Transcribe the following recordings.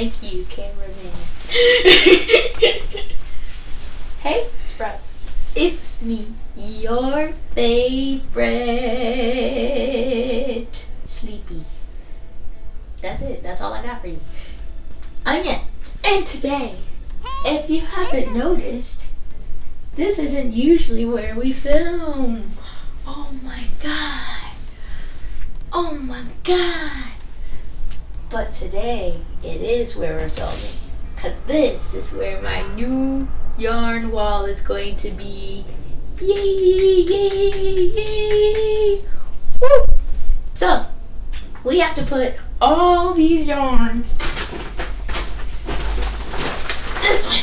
Thank you, cameraman. Hey, Sprouts. It's me, your favorite Sleepy. That's it. That's all I got for you. Yeah. And today, if you haven't noticed, this isn't usually where we film. Oh my god. Oh my god. But today, it is where we're filming. Because this is where my new yarn wall is going to be. Yay, yay, yay. Woo. So, we have to put all these yarns this way.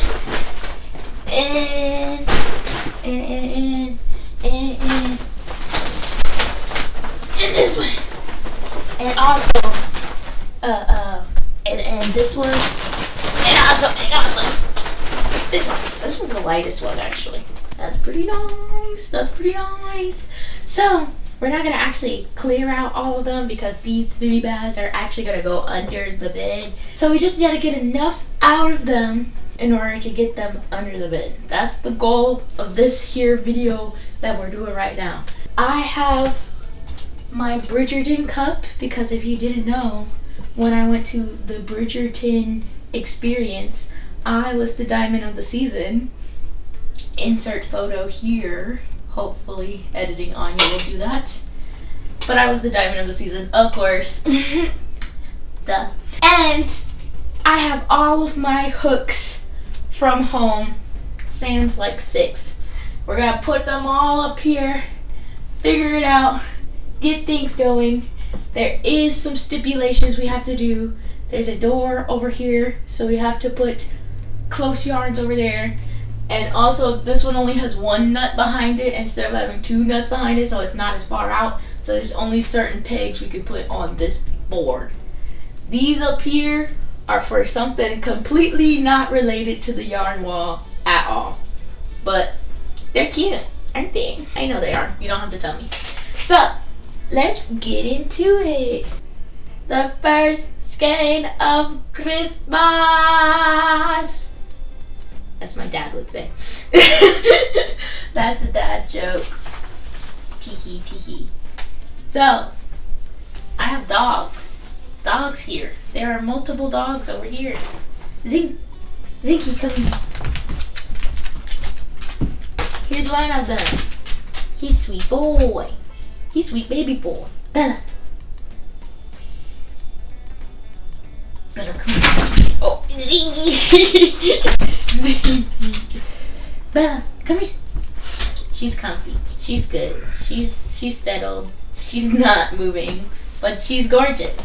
And this way. And also, and this one. And also, this one. This one's the lightest one, actually. That's pretty nice. That's pretty nice. So, we're not going to actually clear out all of them because these 3 bags are actually going to go under the bed. So, we just got to get enough out of them in order to get them under the bed. That's the goal of this here video that we're doing right now. I have my Bridgerton cup because if you didn't know, when I went to the Bridgerton experience, I was the diamond of the season. Insert photo here. Hopefully editing Anya will do that. But I was the diamond of the season, of course. Duh. And I have all of my hooks from home. Sans like 6. We're gonna put them all up here, figure it out, get things going. There is some stipulations we have to do. There's a door over here, so we have to put close yarns over there. And also, this one only has 1 nut behind it instead of having 2 nuts behind it, so it's not as far out. So there's only certain pegs we can put on this board. These up here are for something completely not related to the yarn wall at all. But they're cute, aren't they? I know they are. You don't have to tell me. So, let's get into it. The first skein of Christmas. As my dad would say. That's a dad joke. Teehee, teehee. So, I have dogs. Dogs here. There are multiple dogs over here. Zinky, come here. Here's one of them. He's sweet boy. He's sweet baby boy. Bella. Bella, come here. Oh, Zinky. Zinky. Bella, come here. She's comfy. She's good. She's settled. She's not moving, but she's gorgeous.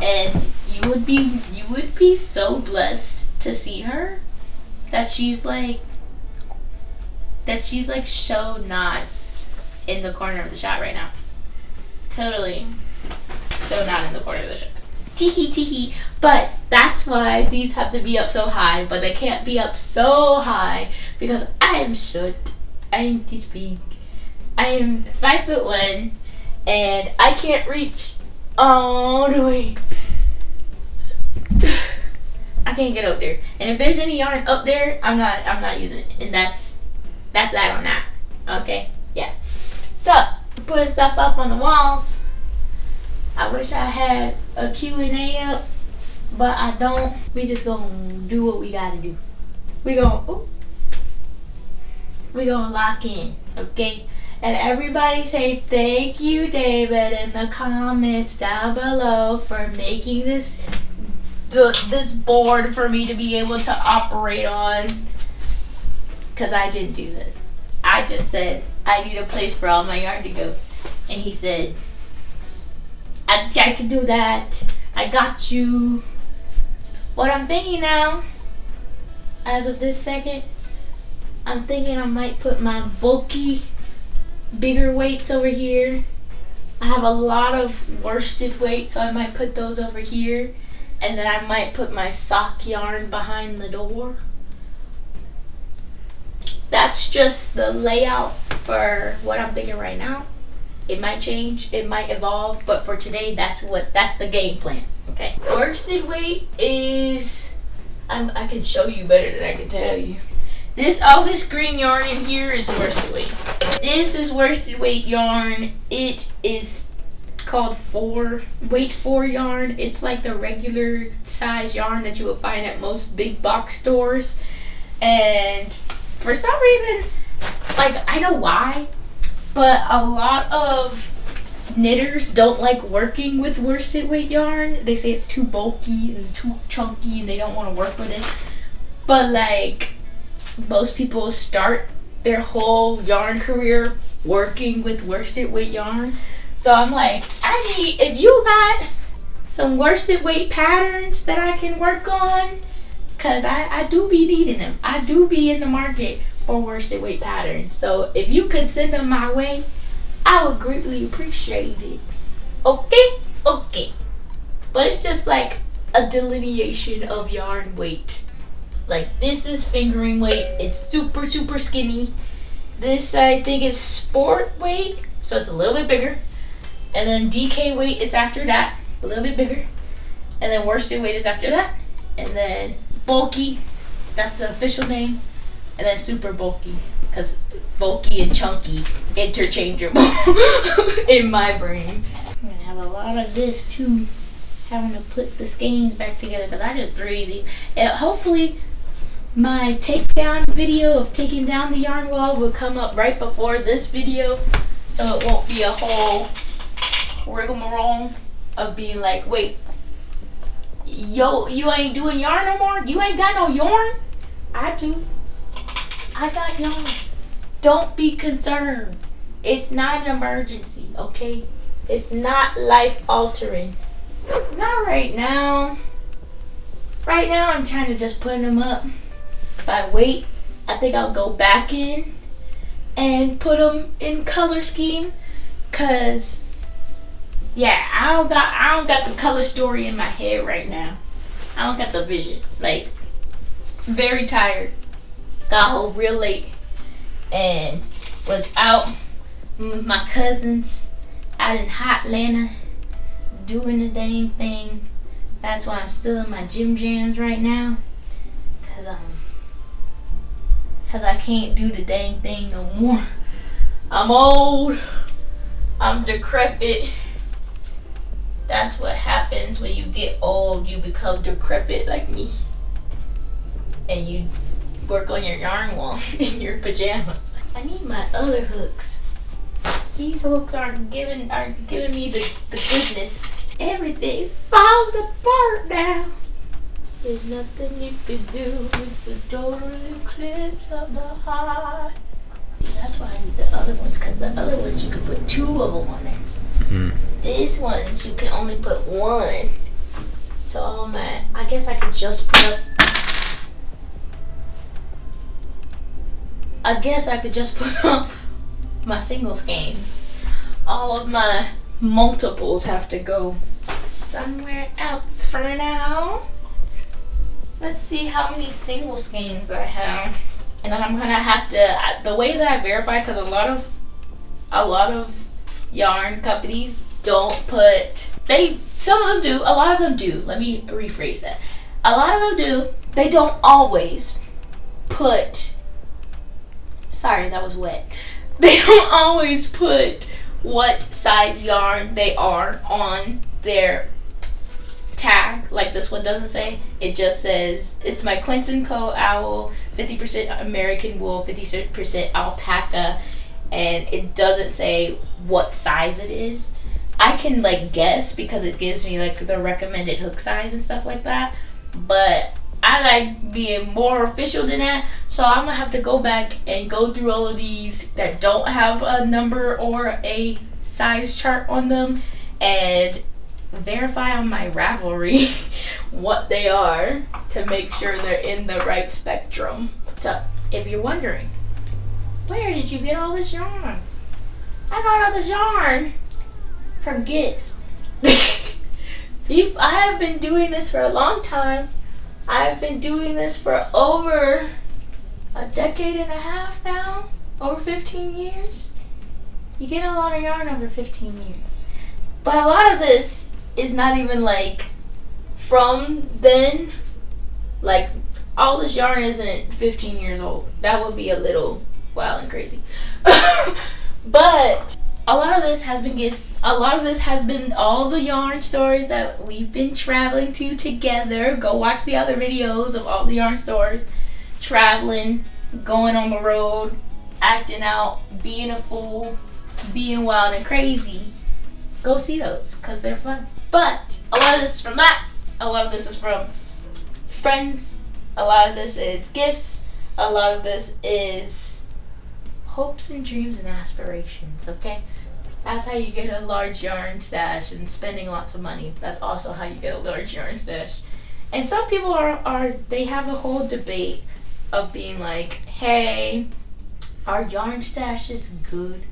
And you would be so blessed to see her that she's like so not in the corner of the shot right now. Totally so not in the corner of the shot. Teehee, teehee. But that's why these have to be up so high, but they can't be up so high because I am short. I am this big. I am 5'1", and I can't reach all the way. I can't get up there. And if there's any yarn up there, I'm not using it. And that's that on that. Okay? Yeah. So, putting stuff up on the walls. I wish I had a Q&A up, but I don't. We just gonna do what we gotta do. We gonna lock in, okay? And everybody say thank you, David, in the comments down below for making this board for me to be able to operate on. Cause I didn't do this. I just said I need a place for all my yarn to go, and he said, I can do that. I got you. What I'm thinking now, as of this second, I'm thinking I might put my bulky, bigger weights over here. I have a lot of worsted weights, so I might put those over here. And then I might put my sock yarn behind the door. That's just the layout for what I'm thinking right now. It might change, it might evolve, but for today, that's the game plan. Okay. Worsted weight is I can show you better than I can tell you. All this green yarn in here is worsted weight. This is worsted weight yarn. It is called weight 4 yarn. It's like the regular size yarn that you would find at most big box stores. And for some reason, like, I know why, but a lot of knitters don't like working with worsted weight yarn. They say it's too bulky and too chunky and they don't want to work with it. But like, most people start their whole yarn career working with worsted weight yarn. So I'm like, if you got some worsted weight patterns that I can work on, cause I do be needing them. I do be in the market for worsted weight patterns. So if you could send them my way, I would greatly appreciate it. Okay? Okay. But it's just like a delineation of yarn weight. Like, this is fingering weight. It's super, super skinny. This, I think, is sport weight, so it's a little bit bigger. And then DK weight is after that, a little bit bigger. And then worsted weight is after that. And then bulky, that's the official name. And then super bulky, because bulky and chunky, interchangeable in my brain. I'm going to have a lot of this, too. Having to put the skeins back together, because I just threw these. Hopefully, my takedown video of taking down the yarn wall will come up right before this video, so it won't be a whole rigmarole of being like, wait, yo, you ain't doing yarn no more? You ain't got no yarn? I do. I got yarn. Don't be concerned. It's not an emergency, okay? It's not life altering. Not right now. Right now I'm trying to just put them up by weight. I think I'll go back in and put them in color scheme, cause yeah, I don't got the color story in my head right now. I don't got the vision. Like, very tired. Got home real late and was out with my cousins out in hot Atlanta doing the dang thing. That's why I'm still in my gym jams right now, cause I can't do the dang thing no more. I'm old. I'm decrepit. That's what happens when you get old. You become decrepit like me, and you work on your yarn wall in your pajamas. I need my other hooks. These hooks aren't giving me the goodness. Everything's falling apart now. There's nothing you could do with the total eclipse of the heart. That's why I need the other ones, because the other ones you can put 2 of them on there. Mm-hmm. These ones you can only put 1. So I guess I could just put up. I guess I could just put up my single skeins. All of my multiples have to go somewhere else for now. Let's see how many single skeins I have. And then I'm gonna have to, the way that I verify, because a lot of yarn companies don't put, some of them do, a lot of them do. Let me rephrase that. A lot of them do. They don't always put, sorry, that was wet. They don't always put what size yarn they are on their tag. Like this one doesn't say. It just says it's my Quinton Co. Owl, 50% American wool, 50% alpaca, and it doesn't say what size it is. I can like guess because it gives me like the recommended hook size and stuff like that, but I like being more official than that, so I'm gonna have to go back and go through all of these that don't have a number or a size chart on them and verify on my Ravelry what they are to make sure they're in the right spectrum. So if you're wondering, where did you get all this yarn? I got all this yarn from gifts. I have been doing this for a long time. I've been doing this for over a decade and a half now. Over 15 years. You get a lot of yarn over 15 years. But a lot of this is not even like from then. Like, all this yarn isn't 15 years old. That would be a little wild and crazy. But a lot of this has been gifts. A lot of this has been all the yarn stores that we've been traveling to together. Go watch the other videos of all the yarn stores. Traveling, going on the road, acting out, being a fool, being wild and crazy. Go see those, because they're fun. But a lot of this is from that. A lot of this is from friends. A lot of this is gifts. A lot of this is hopes and dreams and aspirations, okay? That's how you get a large yarn stash and spending lots of money. That's also how you get a large yarn stash. And some people they have a whole debate of being like, hey, are yarn stashes good?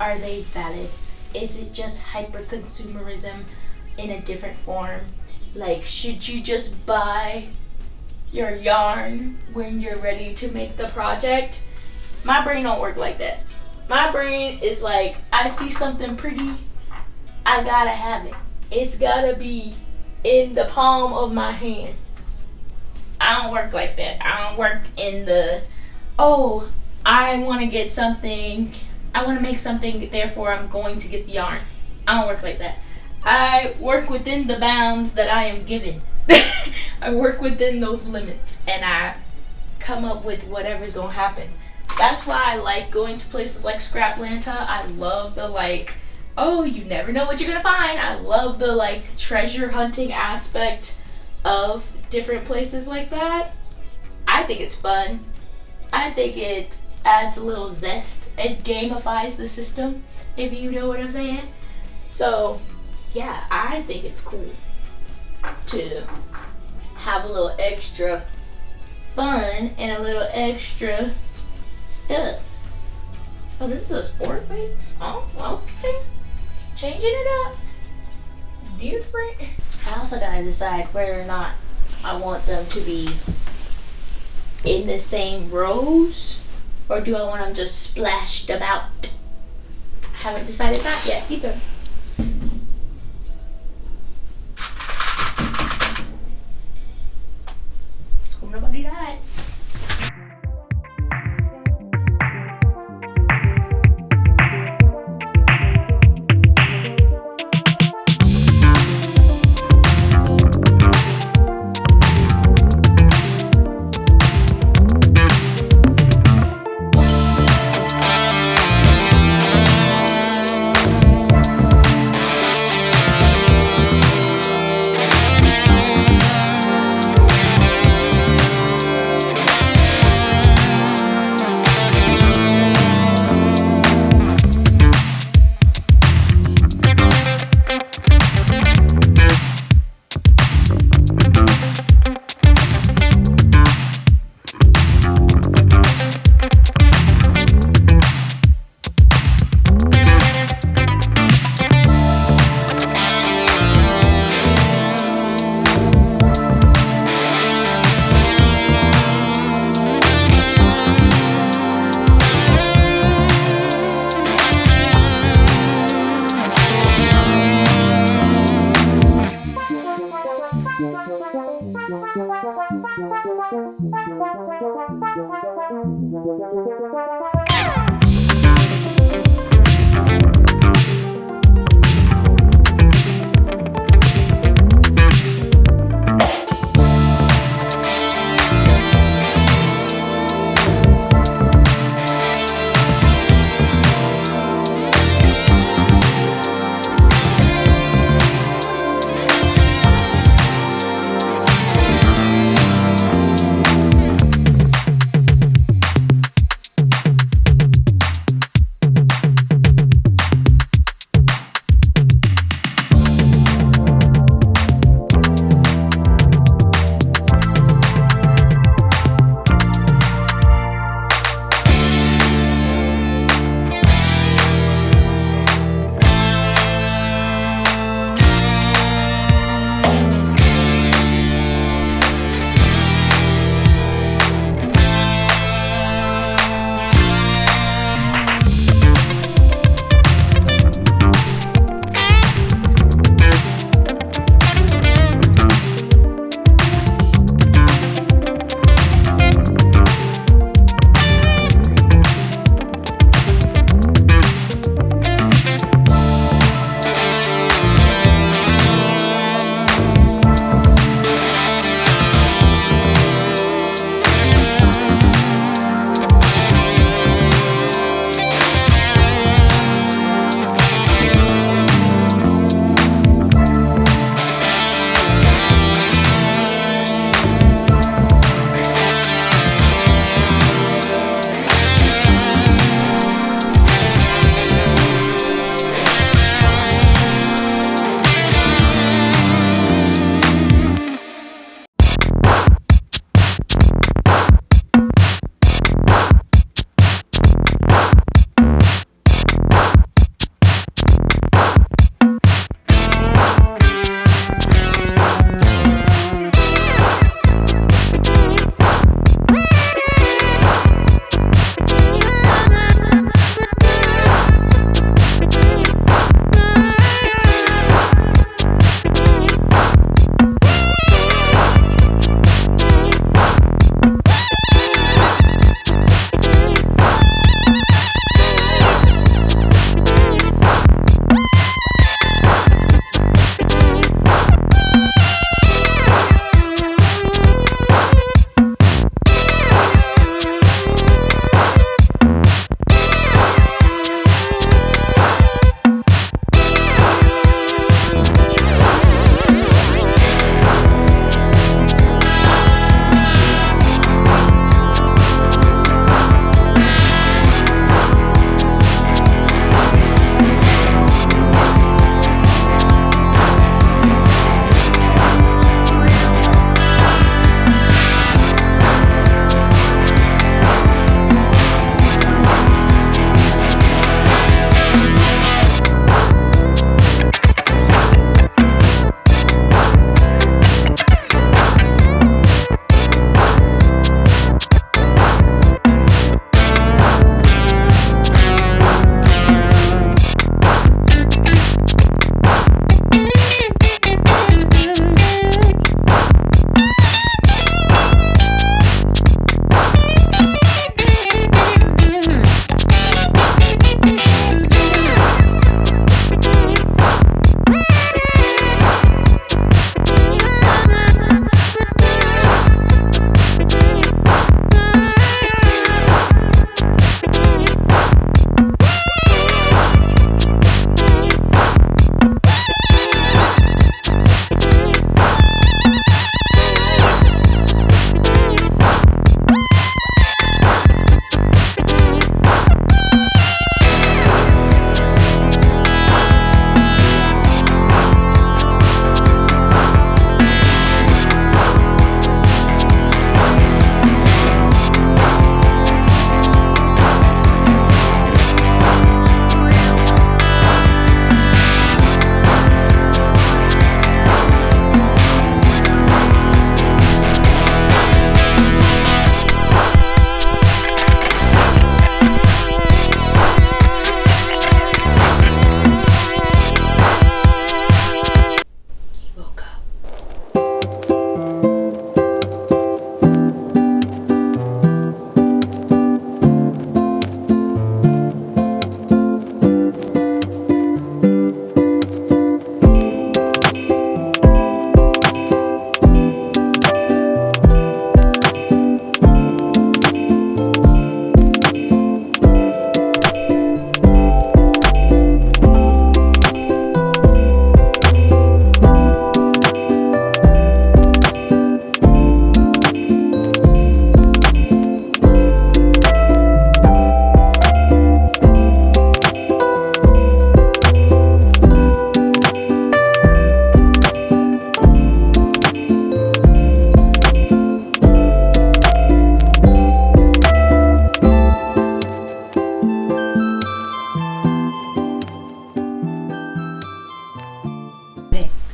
Are they valid? Is it just hyper-consumerism in a different form? Like, should you just buy your yarn when you're ready to make the project? My brain don't work like that. My brain is like, I see something pretty, I gotta have it. It's gotta be in the palm of my hand. I don't work like that. I don't work in the, oh, I want to get something, I want to make something, therefore I'm going to get the yarn. I don't work like that. I work within the bounds that I am given. I work within those limits, and I come up with whatever's gonna happen. That's why I like going to places like Scraplanta. I love the, like, oh, you never know what you're gonna find. I love the, like, treasure hunting aspect of different places like that. I think it's fun. I think it adds a little zest. It gamifies the system, if you know what I'm saying. So, yeah, I think it's cool to have a little extra fun and a little extra stuff. Oh, this is a sport bait? Oh, okay. Changing it up. Different. I also gotta decide whether or not I want them to be in the same rows, or do I want them just splashed about? I haven't decided that yet either. Hope nobody died.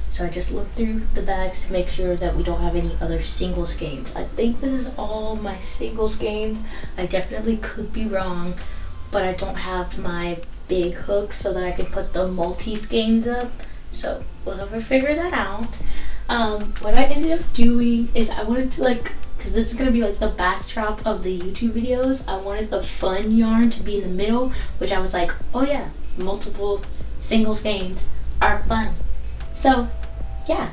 So I just looked through the bags to make sure that we don't have any other singles games. I think this is all my singles games. I definitely could be wrong, but I don't have my big hook so that I can put the multi games up. So we'll have to figure that out. What I ended up doing is I wanted to because this is gonna be like the backdrop of the YouTube videos, I wanted the fun yarn to be in the middle, which I was like, oh yeah, multiple singles games are fun. So yeah,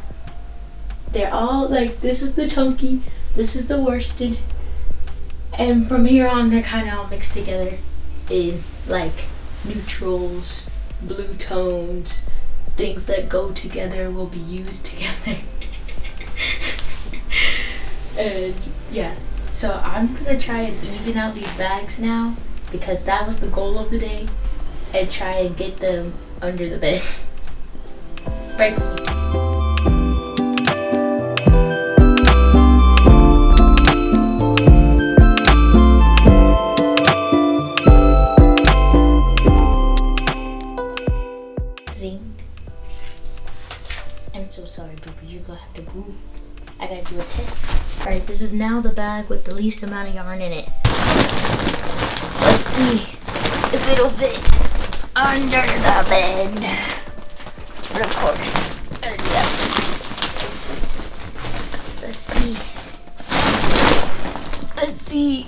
they're all like, this is the chunky, this is the worsted, and from here on they're kind of all mixed together in like neutrals, blue tones, things that go together will be used together. And yeah, so I'm gonna try and even out these bags now, because that was the goal of the day, and try and get them under the bed. Pray for me. I'm so sorry, baby. You're gonna have to move. I gotta do a test. Alright, this is now the bag with the least amount of yarn in it. Let's see if it'll fit under the bed. But of course, gotta do that. Let's see.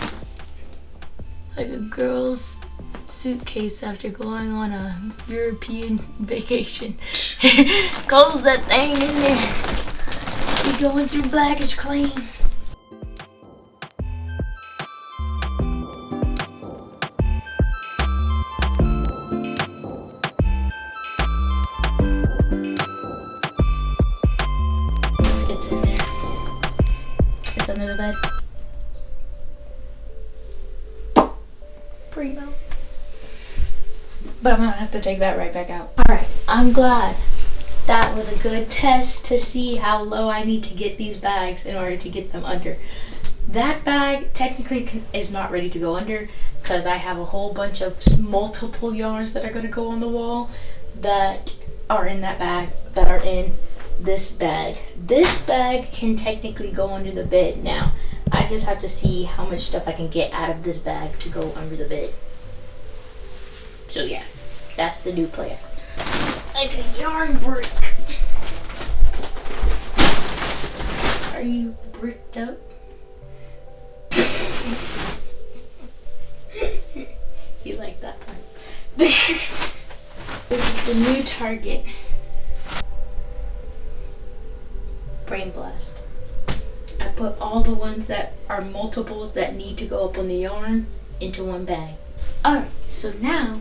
Like a girl's suitcase after going on a European vacation. Close that thing in there. We going through baggage claim. It's in there. It's under the bed. Primo. But I'm gonna have to take that right back out. Alright, I'm glad. That was a good test to see how low I need to get these bags in order to get them under. That bag technically is not ready to go under because I have a whole bunch of multiple yarns that are going to go on the wall that are in that bag, that are in this bag. This bag can technically go under the bed now. I just have to see how much stuff I can get out of this bag to go under the bed. So yeah, that's the new plan. Like a yarn brick. Are you bricked up? You like that one? This is the new target. Brain blast. I put all the ones that are multiples that need to go up on the yarn into one bag. Alright, so now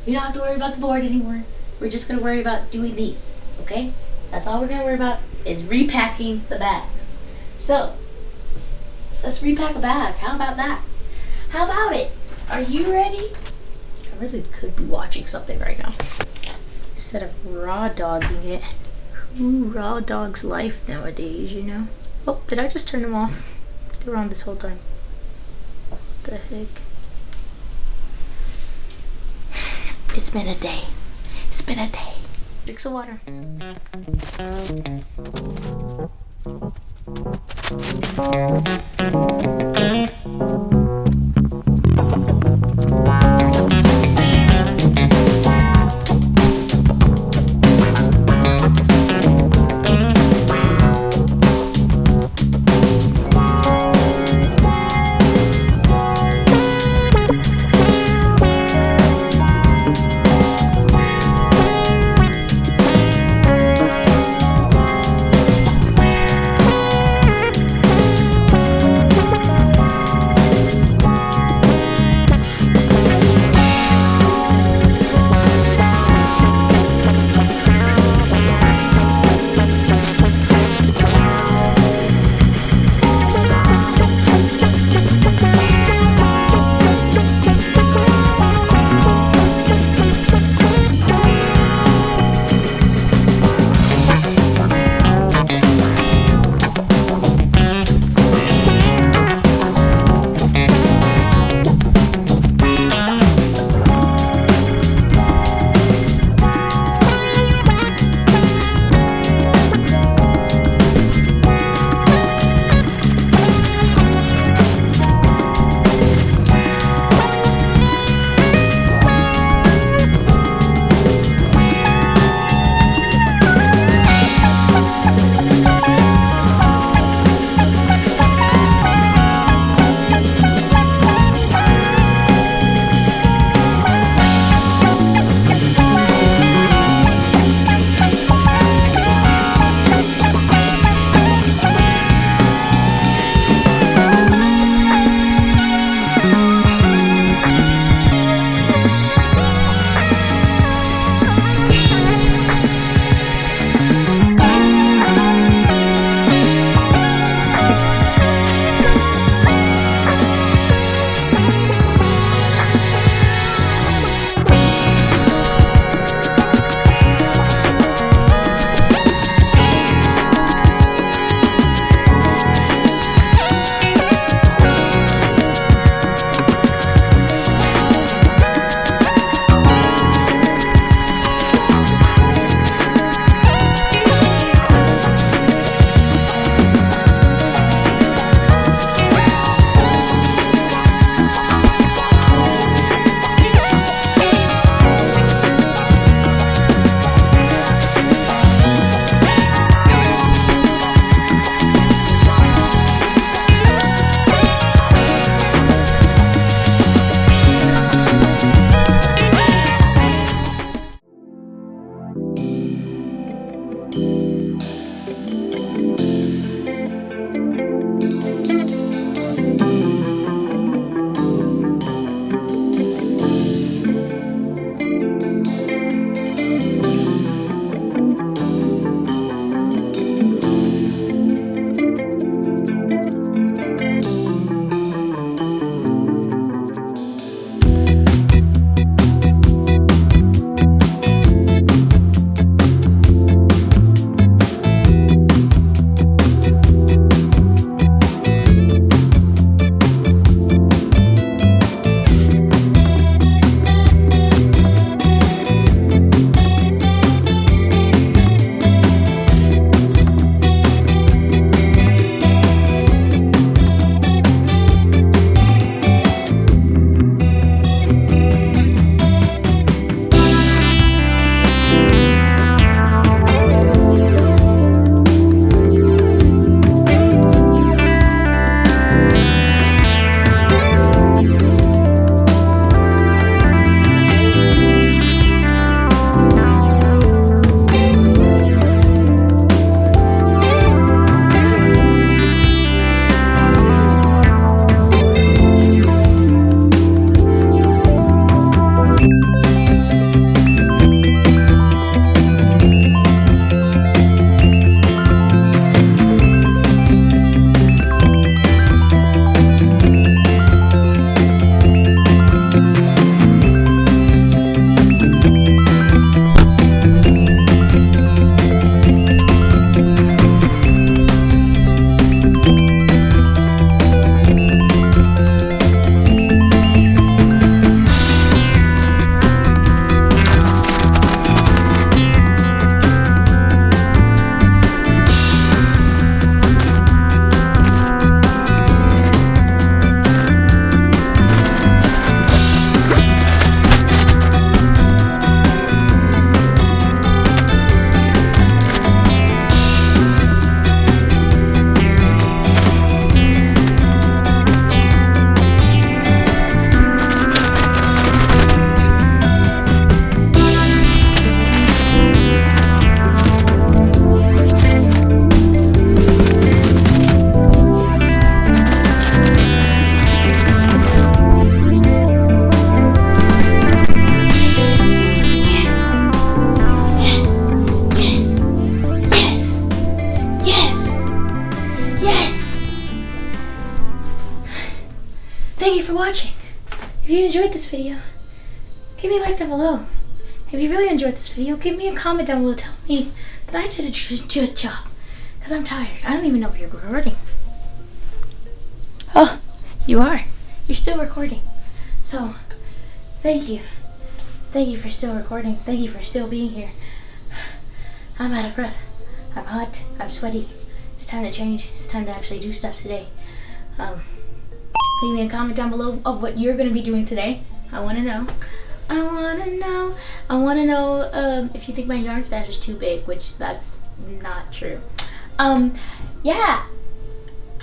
we don't have to worry about the board anymore. We're just gonna worry about doing these, okay? That's all we're gonna worry about is repacking the bags. So, let's repack a bag. How about that? How about it? Are you ready? I really could be watching something right now instead of raw dogging it. Who raw dogs life nowadays, you know? Oh, did I just turn them off? They were on this whole time. What the heck? It's been a day. It's been a day. Drink some water. video, give me a like down below. If you really enjoyed this video, give me a comment down below. Tell me that I did a good job. Because I'm tired. I don't even know if you're recording. Oh, you are. You're still recording. So, thank you. Thank you for still recording. Thank you for still being here. I'm out of breath. I'm hot. I'm sweaty. It's time to change. It's time to actually do stuff today. Leave me a comment down below of what you're going to be doing today. I want to know. I want to know. I want to know if you think my yarn stash is too big, which that's not true. Yeah.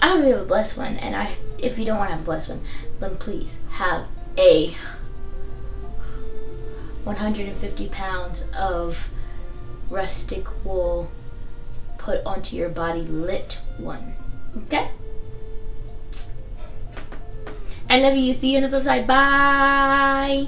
I hope you have a blessed one. And if you don't want to have a blessed one, then please have a 150 pounds of rustic wool put onto your body lit one. Okay? I love you. See you on the flip side. Bye.